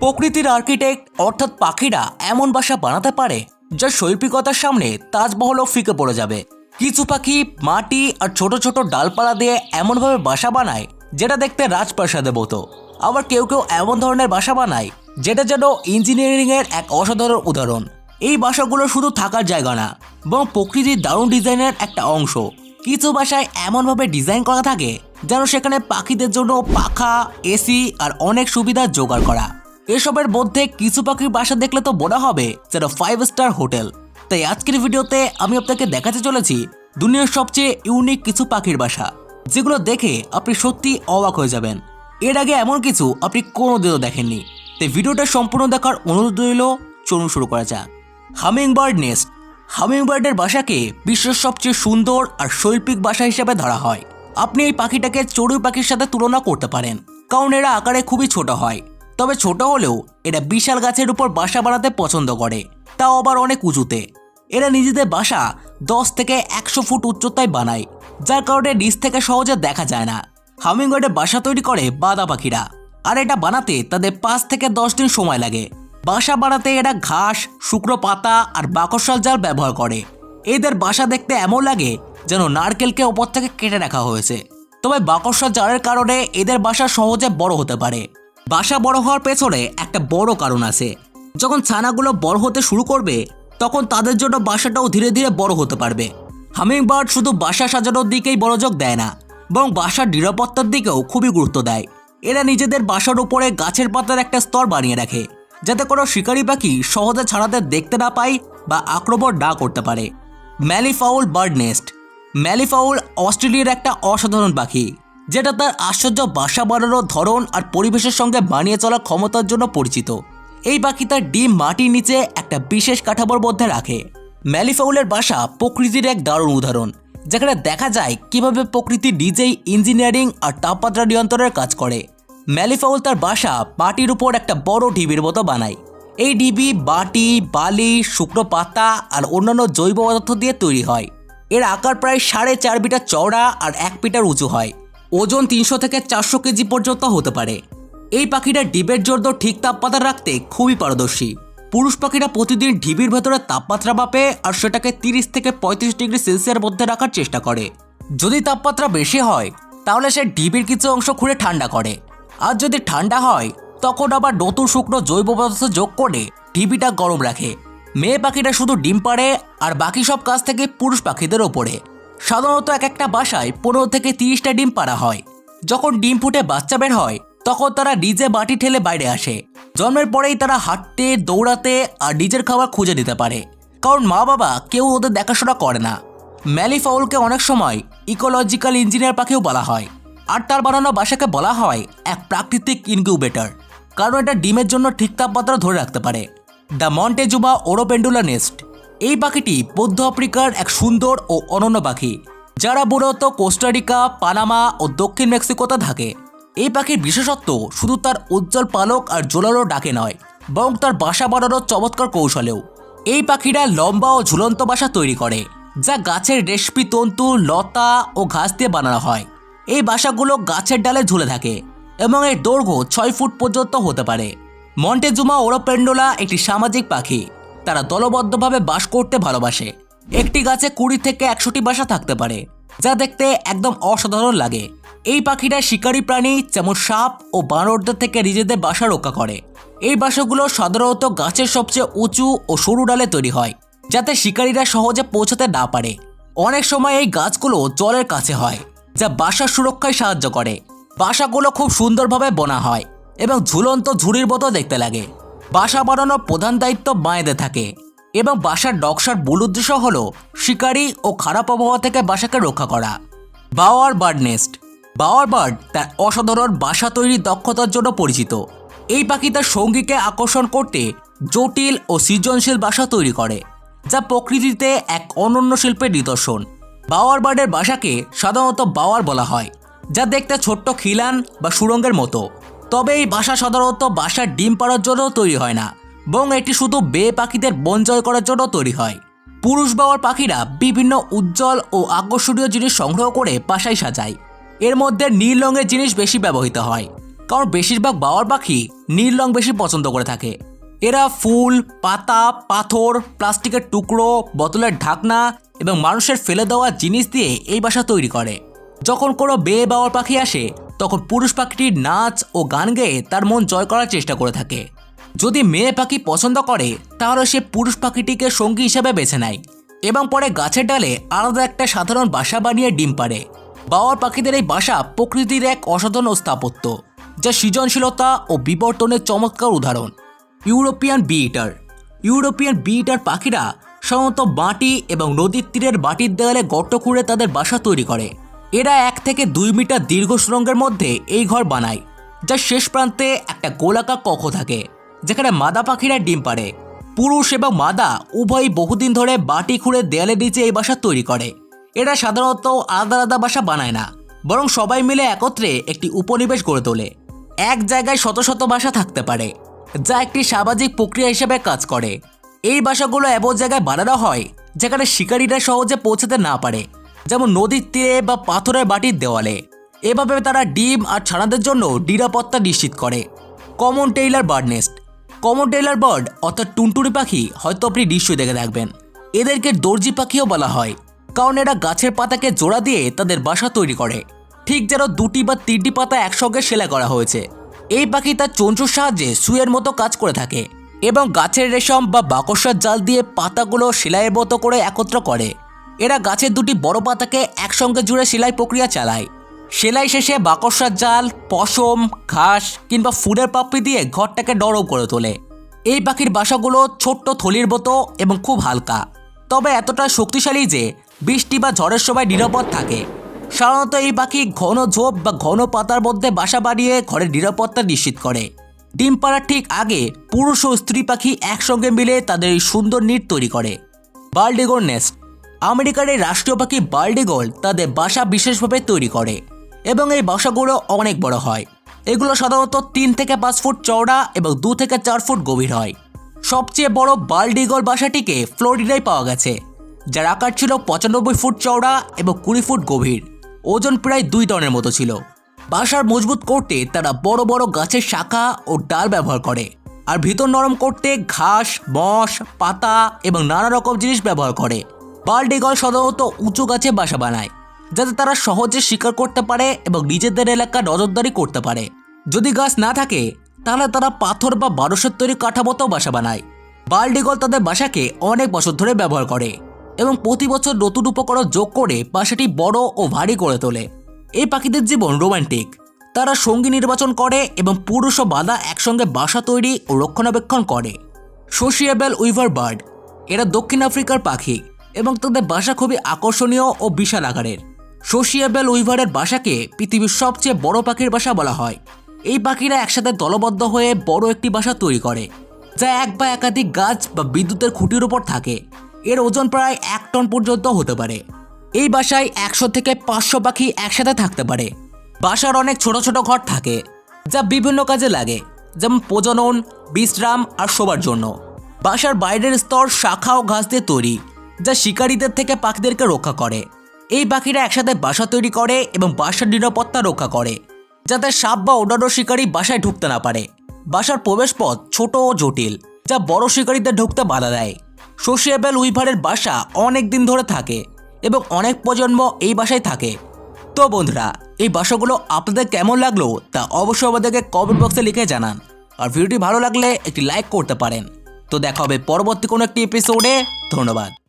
প্রকৃতির আর্কিটেক্ট অর্থাৎ পাখিরা এমন বাসা বানাতে পারে যা শৈল্পিকতার সামনে তাজমহলও ফিকে পড়ে যাবে। কিছু পাখি মাটি আর ছোট ছোট ডালপালা দিয়ে এমনভাবে বাসা বানায় যেটা দেখতে রাজপ্রাসাদের মতো। আবার কেউ কেউ এমন ধরনের বাসা বানায় যেটা যেন ইঞ্জিনিয়ারিংয়ের এক অসাধারণ উদাহরণ। এই বাসাগুলো শুধু থাকার জায়গা না, বরং প্রকৃতির দারুণ ডিজাইনের একটা অংশ। কিছু বাসায় এমনভাবে ডিজাইন করা থাকে যেন সেখানে পাখিদের জন্য পাখা, এসি আর অনেক সুবিধা জোগাড় করা। এসবের মধ্যে কিছু পাখির বাসা দেখলে তো মনে হবে যেন 5 স্টার হোটেল। তাই আজকের ভিডিওতে আমি আপনাকে দেখাতে চলেছি দুনিয়ার সবচেয়ে ইউনিক কিছু পাখির বাসা, যেগুলো দেখে আপনি সত্যি অবাক হয়ে যাবেন। এর আগে এমন কিছু আপনি কোনোদিনও দেখেননি। তাই ভিডিওটা সম্পূর্ণ দেখার অনুরোধ রইল। চলুন শুরু করা যাক। Hummingbird nest. হামিংবার্ডের বাসাকে বিশ্বের সবচেয়ে সুন্দর আর শৈল্পিক বাসা হিসেবে ধরা হয়। আপনি এই পাখিটাকে চড়ুই পাখির সাথে তুলনা করতে পারেন, কারণ এরা আকারে খুবই ছোট হয়। তবে ছোট হলেও এরা বিশাল গাছের উপর বাসা বানাতে পছন্দ করে, তাও আবার অনেক উঁচুতে। এরা নিজেদের বাসা 10 থেকে 100 ফুট উচ্চতায় বানায়, যার কারণে নিচ থেকে সহজে দেখা যায় না। হামিংবার্ডের বাসা তৈরি করে বাদা পাখিরা, আর এটা বানাতে তাদের 5 থেকে 10 দিন সময় লাগে। বাসা বানাতে এরা ঘাস, শুকনো পাতা আর বাকরশাল জাল ব্যবহার করে। এদের বাসা দেখতে এমন লাগে যেন নারকেলকে ওপর থেকে কেটে রাখা হয়েছে। তবে বাকরশাল জালের কারণে এদের বাসা সহজে বড় হতে পারে। বাসা বড় হওয়ার পেছনে একটা বড় কারণ আছে। যখন ছানাগুলো বড় হতে শুরু করবে, তখন তাদের জন্য বাসাটাও ধীরে ধীরে বড় হতে পারবে। হামিংবার্ড শুধু বাসা সাজানোর দিকেই মনোযোগ দেয় না, বরং বাসার নিরাপত্তার দিকেও খুবই গুরুত্ব দেয়। এরা নিজেদের বাসার উপরে গাছের পাতার একটা স্তর বানিয়ে রাখে, যাতে কোনো শিকারি পাখি সহজে ছানাদের দেখতে না পায় বা আক্রমণ না করতে পারে। ম্যালিফাউল বার্ড নেস্ট। ম্যালিফাউল অস্ট্রেলিয়ার একটা অসাধারণ পাখি, যেটা তার আশ্চর্য বাসা বানানোর ধরন আর পরিবেশের সঙ্গে মানিয়ে চলার ক্ষমতার জন্য পরিচিত। এই পাখি তার ডিম মাটির নিচে একটা বিশেষ কাঠামোর মধ্যে রাখে। ম্যালিফাউলের বাসা প্রকৃতির এক দারুণ উদাহরণ, যেখানে দেখা যায় কিভাবে প্রকৃতি নিজেই ইঞ্জিনিয়ারিং আর তাপমাত্রা নিয়ন্ত্রণের কাজ করে। ম্যালিফাউল তার বাসা মাটির উপর একটা বড় ঢিবির মতো বানায়। এই ঢিবি মাটি, বালি, শুকনো পাতা আর অন্যান্য জৈব পদার্থ দিয়ে তৈরি হয়। এর আকার প্রায় 4.5 মিটার চওড়া আর 1 মিটার উঁচু হয়। ওজন 300 থেকে 400 কেজি পর্যন্ত হতে পারে। এই পাখিরা ডিবের জন্য ঠিক তাপমাত্রা রাখতে খুবই পারদর্শী। পুরুষ পাখিরা প্রতিদিন ঢিবির ভেতরে তাপমাত্রা মাপে আর সেটাকে 30 থেকে 35 ডিগ্রি সেলসিয়াসের মধ্যে রাখার চেষ্টা করে। যদি তাপমাত্রা বেশি হয়, তাহলে সে ঢিবির কিছু অংশ খুঁড়ে ঠান্ডা করে, আর যদি ঠান্ডা হয় তখন আবার নতুন শুকনো জৈব পদার্থ যোগ করে ঢিবিটা গরম রাখে। মেয়ে পাখিরা শুধু ডিম পাড়ে, আর বাকি সব কাজ থেকে পুরুষ পাখিদের ওপরে। সাধারণত এক একটা বাসায় 15 থেকে 30টা ডিম পাড়া হয়। যখন ডিম ফুটে বাচ্চা বের হয়, তখন তারা নিজে মাটি ঠেলে বাইরে আসে। জন্মের পরেই তারা হাঁটতে, দৌড়াতে আর নিজের খাবার খুঁজে নিতে পারে, কারণ মা বাবা কেউ ওদের দেখাশোনা করে না। ম্যালিফাউলকে অনেক সময় ইকোলজিক্যাল ইঞ্জিনিয়ার পাখিও বলা হয়, আর তার বানানো বাসাকে বলা হয় এক প্রাকৃতিক ইনকিউবেটর, কারণ এটা ডিমের জন্য ঠিক তাপমাত্রা ধরে রাখতে পারে। The Montezuma oropendola nest. এই পাখিটি মধ্য আফ্রিকার এক সুন্দর ও অনন্য পাখি, যারা মূলত কোস্টারিকা, পানামা ও দক্ষিণ মেক্সিকোতে থাকে। এই পাখির বিশেষত্ব শুধু তার উজ্জ্বল পালক আর জোরালো ডাকে নয়, বরং তার বাসা বানানোর চমৎকার কৌশলেও। এই পাখিরা লম্বা ও ঝুলন্ত বাসা তৈরি করে, যা গাছের রেশমি তন্তু, লতা ও ঘাস দিয়ে বানানো হয়। এই বাসাগুলো গাছের ডালে ঝুলে থাকে এবং এর দৈর্ঘ্য 6 ফুট পর্যন্ত হতে পারে। মন্টেজুমা ওরোপেন্ডুলা একটি সামাজিক পাখি। তারা দলবদ্ধভাবে বাস করতে ভালোবাসে। একটি গাছে 20 থেকে 100টি বাসা থাকতে পারে, যা দেখতে একদম অসাধারণ লাগে। এই পাখিরা শিকারী প্রাণী যেমন সাপ ও বানরদের থেকে নিজেদের বাসা রক্ষা করে। এই বাসাগুলো সাধারণত গাছের সবচেয়ে উঁচু ও সরু ডালে তৈরি হয়, যাতে শিকারীরা সহজে পৌঁছাতে না পারে। অনেক সময় এই গাছগুলো জলের কাছে হয়, যা বাসার সুরক্ষায় সাহায্য করে। বাসাগুলো খুব সুন্দরভাবে বোনা হয় এবং ঝুলন্ত ঝুড়ির মতো দেখতে লাগে। বাসা বানানোর প্রধান দায়িত্ব মায়েদের থাকে, এবং বাসার নকশার মূল উদ্দেশ্য হল শিকারী ও খারাপ আবহাওয়া থেকে বাসাকে রক্ষা করা। বাওয়ার বার্ড নেস্ট। বাওয়ার বার্ড তার অসাধারণ বাসা তৈরির দক্ষতার জন্য পরিচিত। এই পাখি তার সঙ্গীকে আকর্ষণ করতে জটিল ও সৃজনশীল বাসা তৈরি করে, যা প্রকৃতিতে এক অনন্য শিল্পের নিদর্শন। বাওয়ার বার্ডের বাসাকে সাধারণত বাওয়ার বলা হয়, যা দেখতে ছোট্ট খিলান বা সুড়ঙ্গের মতো। তবে এই বাসা সাধারণত বাসার ডিম পাড়ার জন্য তৈরি হয় না, বরং এটি শুধু মেয়ে পাখিদের বন জয় করার জন্য তৈরি হয়। পুরুষ বাওয়ার পাখিরা বিভিন্ন উজ্জ্বল ও আকর্ষণীয় জিনিস সংগ্রহ করে বাসায় সাজায়। এর মধ্যে নীল রঙের জিনিস বেশি ব্যবহৃত হয়। কারণ বেশিরভাগ বাওয়ার পাখি নীল রং বেশি পছন্দ করে থাকে। এরা ফুল, পাতা, পাথর, প্লাস্টিকের টুকরো, বোতলের ঢাকনা এবং মানুষের ফেলে দেওয়া জিনিস দিয়ে এই বাসা তৈরি করে। যখন কোনো মেয়ে বাওয়ার পাখি আসে তখন পুরুষ পাখিটির নাচ ও গান গেয়ে তার মন জয় করার চেষ্টা করে থাকে। যদি মেয়ে পাখি পছন্দ করে তাহলে সে পুরুষ পাখিটিকে সঙ্গী হিসেবে বেছে নেয় এবং পরে গাছের ডালে আলাদা একটা সাধারণ বাসা বানিয়ে ডিম পাড়ে। বাওয়ার পাখিদের এই বাসা প্রকৃতির এক অসাধারণ স্থাপত্য, যা সৃজনশীলতা ও বিবর্তনের চমৎকার উদাহরণ। ইউরোপিয়ান বি ইটার। ইউরোপিয়ান বি ইটার পাখিরা সাধারণত মাটি এবং নদীর তীরের মাটির দেওয়ালে গর্ত খুঁড়ে তাদের বাসা তৈরি করে। এরা 1 থেকে 2 মিটার দীর্ঘ সুড়ঙ্গের মধ্যে এই ঘর বানায়, যার শেষ প্রান্তে একটা গোলাকার কক্ষ থাকে যেখানে মাদা পাখিরা ডিম পাড়ে। পুরুষ এবং মাদা উভয়ই বহুদিন ধরে বাটি খুঁড়ে দেয়ালের নিচে এই বাসা তৈরি করে। এরা সাধারণত আলাদা আলাদা বাসা বানায় না, বরং সবাই মিলে একত্রে একটি উপনিবেশ গড়ে তোলে। এক জায়গায় শত শত বাসা থাকতে পারে, যা একটি সামাজিক প্রক্রিয়া হিসেবে কাজ করে। এই বাসাগুলো এমন জায়গায় বানানো হয় যেখানে শিকারীরা সহজে পৌঁছাতে না পারে, যেমন নদীর তীরে বা পাথরের বাটির দেওয়ালে। এভাবে তারা ডিম আর ছানাদের জন্য নিরাপত্তা নিশ্চিত করে। Common Taylor bird nest. Common Taylor bird অর্থাৎ টুনটুনি পাখি হয়তো আপনি নিশ্চয়ই দেখে থাকবেন। এদেরকে দর্জি পাখিও বলা হয়, কারণ এরা গাছের পাতাকে জোড়া দিয়ে তাদের বাসা তৈরি করে, ঠিক যেন 2টি বা 3টি পাতা একসঙ্গে সেলাই করা হয়েছে। এই পাখি তার চঞ্চুর সাহায্যে সুইয়ের মতো কাজ করে থাকে এবং গাছের রেশম বা বাকসার জাল দিয়ে পাতাগুলো সেলাইয়ের মতো করে একত্র করে। এরা গাছের 2টি বড় পাতাকে একসঙ্গে জুড়ে সেলাই প্রক্রিয়া চালায়। সেলাই শেষে বাকসার জাল, পশম, ঘাস কিংবা ফুলের পাপড়ি দিয়ে ঘরটাকে নরম করে তোলে। এই পাখির বাসাগুলো ছোট্ট থলির মতো এবং খুব হালকা, তবে এতটা শক্তিশালী যে বৃষ্টি বা ঝড়ের সময় নিরাপদ থাকে। সাধারণত এই পাখি ঘন ঝোপ বা ঘন পাতার মধ্যে বাসা বানিয়ে ঘরের নিরাপত্তা নিশ্চিত করে। ডিম পাড়ার ঠিক আগে পুরুষ ও স্ত্রী পাখি একসঙ্গে মিলে তাদের এই সুন্দর নিট তৈরি করে। Bald eagle nest. আমেরিকার এই রাষ্ট্রীয় পাখি বাল্ড ইগল তাদের বাসা বিশেষভাবে তৈরি করে এবং এই বাসাগুলো অনেক বড় হয়। এগুলো সাধারণত 3 থেকে 5 ফুট চওড়া এবং 2 থেকে 4 ফুট গভীর হয়। সবচেয়ে বড় বাল্ড ইগল বাসাটিকে ফ্লোরিডায় পাওয়া গেছে, যার আকার ছিল 95 ফুট চওড়া এবং 20 ফুট গভীর। ওজন প্রায় 2 টনের মতো ছিল। বাসার মজবুত করতে তারা বড় বড় গাছের শাখা ও ডাল ব্যবহার করে, আর ভিতর নরম করতে ঘাস, মশ, পাতা এবং নানা রকম জিনিস ব্যবহার করে। বাল্ড ইগল সাধারণত উঁচু গাছে বাসা বানায়, যাতে তারা সহজে শিকার করতে পারে এবং নিজেদের এলাকা নজরদারি করতে পারে। যদি গাছ না থাকে তাহলে তারা পাথর বা বারুসের তৈরি কাঠামোতেও বাসা বানায়। বাল্ড ইগল তাদের বাসাকে অনেক বছর ধরে ব্যবহার করে এবং প্রতি বছর নতুন উপকরণ যোগ করে বাসাটি বড় ও ভারী করে তোলে। এই পাখিদের জীবন রোমান্টিক। তারা সঙ্গী নির্বাচন করে এবং পুরুষ ও মাদা একসঙ্গে বাসা তৈরি ও রক্ষণাবেক্ষণ করে। সোশিয়েবল উইভার বার্ড। এরা দক্ষিণ আফ্রিকার পাখি এবং তাদের বাসা খুবই আকর্ষণীয় ও বিশাল আকারের। সোশিয়েবল উইভারের বাসাকে পৃথিবীর সবচেয়ে বড় পাখির বাসা বলা হয়। এই পাখিরা একসাথে দলবদ্ধ হয়ে বড় একটি বাসা তৈরি করে, যা এক বা একাধিক গাছ বা বিদ্যুতের খুঁটির উপর থাকে। এর ওজন প্রায় 1 টন পর্যন্ত হতে পারে। এই বাসায় 100 থেকে 500 পাখি একসাথে থাকতে পারে। বাসার অনেক ছোট ছোট ঘর থাকে, যা বিভিন্ন কাজে লাগে, যেমন প্রজনন, বিশ্রাম আর শোবার জন্য। বাসার বাইরের স্তর শাখা ও ঘাস দিয়ে তৈরি, যা শিকারীদের থেকে পাখিদেরকে রক্ষা করে। এই পাখিরা একসাথে বাসা তৈরি করে এবং বাসার নিরাপত্তা রক্ষা করে, যাতে সাপ বা অন্যান্য শিকারী বাসায় ঢুকতে না পারে। বাসার প্রবেশপথ ছোট ও জটিল, যা বড় শিকারীদের ঢুকতে বাধা দেয়। সোশিয়েবল উইভারের বাসা অনেক দিন ধরে থাকে এবং অনেক প্রজন্ম এই বাসায় থাকে। তো বন্ধুরা, এই বাসাগুলো আপনাদের কেমন লাগলো তা অবশ্যই আমাদেরকে কমেন্ট বক্সে লিখে জানান। আর ভিডিওটি ভালো লাগলে একটি লাইক করতে পারেন। তো দেখা হবে পরবর্তী কোনো একটি এপিসোডে। ধন্যবাদ।